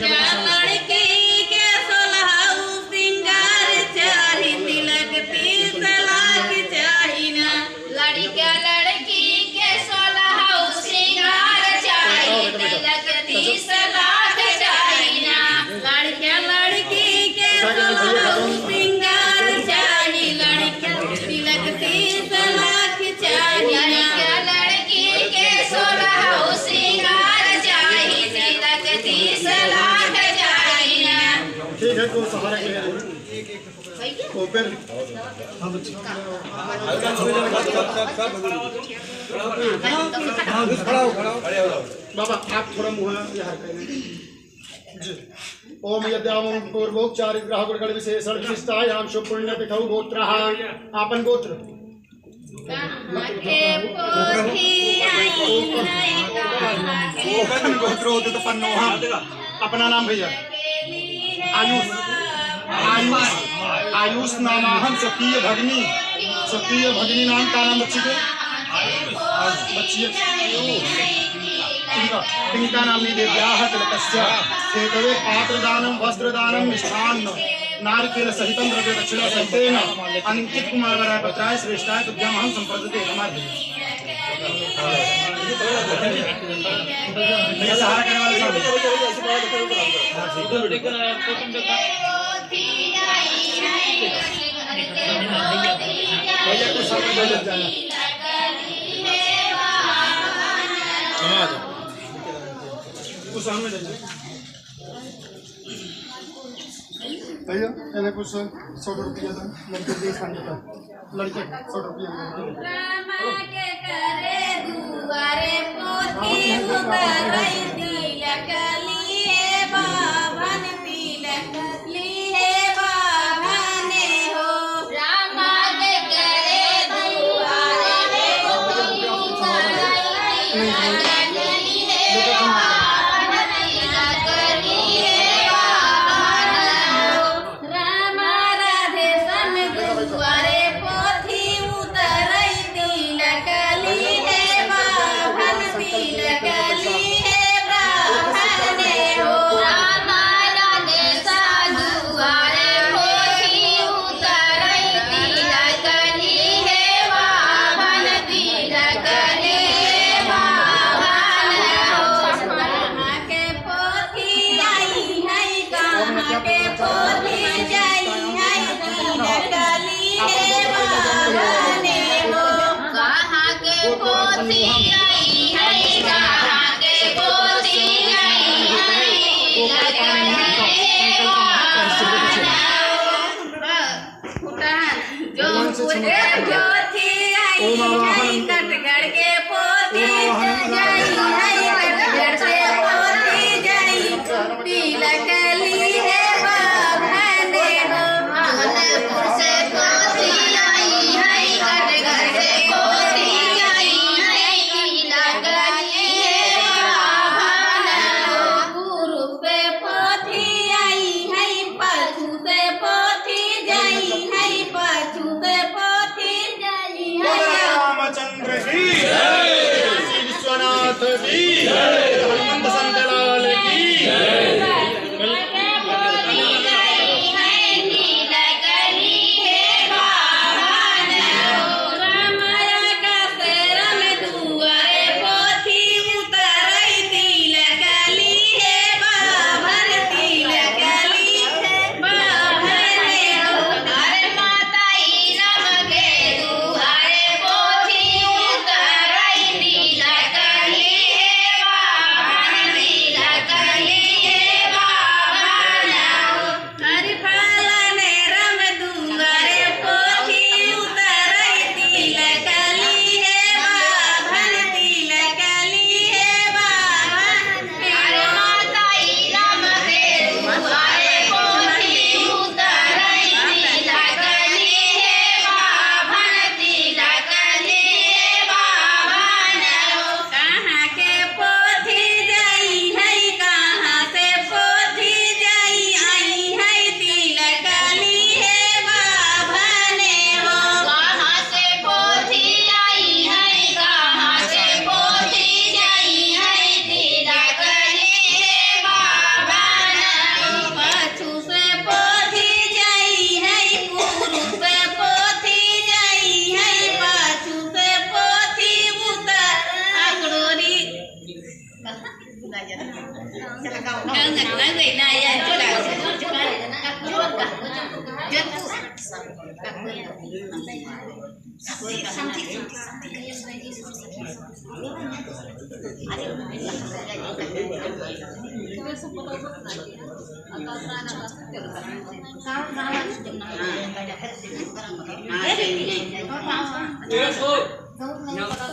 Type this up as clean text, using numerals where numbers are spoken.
लड़की के सोलहाऊ सिंगार चाही तिलक 30 लाख चाही ना लड़की के सोलहाऊ सिंगार चाही तिलक 30 लाख चाही ना लड़की के सोलहाऊ सिंगार चाही तिलक 30 लाख चाही ना लड़की के सोलहाऊ सिंगार चाही तिलक 30 लाख चाही ना। ठीक है तो सहारा के ओपन बाबा आप थोड़ा मुँह यहाँ करें ओम यद्यावं पूर्वोपचारिक ग्रह गुणगण विशेषण विशिष्टायां शुभ पुण्य तिथौ गोत्रः आपन गोत्र गोत्रोदितपन्नोऽहम् अपना नाम भैया आयुष आयुष आयुष नामाहम स्वकीय भगिनी नाम का नाम बच्ची के बच्ची इनका नाम नहीं दे ब्याह तिलकस्य हेतवे पात्रदानं वस्त्रदानं मिष्ठान्न नारिकेल सहितं द्रव्य दक्षिणा सहितेन अंकित कुमार वराय पत्राय श्रेष्ठाय तुभ्यं अहं संप्रदते हमारे भैया सहारा करने वाले भैया को सामने ले जाना कुछ सामने ले जाना भैया मैंने कुछ 100 रुपया था लड़के दे था लड़के 100 रुपया के करे दुआरे पोथी उतरई तिलक लिए बाभन तिलक लिए बाभन हो रामा के करे दुआरे पोथी उतरई तिलक लिए बाभन तिलक लिए बाभन हो रामा राधे सन दुआरे पोथी उतरई तिलक लिए बाभन तिलक लिए बाभन हो रामा राधे सन दुआरे पोथी उतरई तिलक लिए बाभन तिलक लिए बाभन हो कहाँ के पोथी आई है कहाँ के पोथी जाई है तिलक लिए बाभन हो कहाँ के पोथी आई है कहाँ के पोथी जाई है तिलक लिए बाभन जो पोथी आई है कटगढ़ के पोथी जाई है कटगढ़ से पोथी जाई तिलक लिए बाभन हो जौनपुर से पोथी आई है कटगढ़ से पोथी जाई है तिलक लिए बाभन हो गुरु पे पोथी आई है पशु से पोथी जाई है पशु से पोथी जाई है रामचंद्र की Kau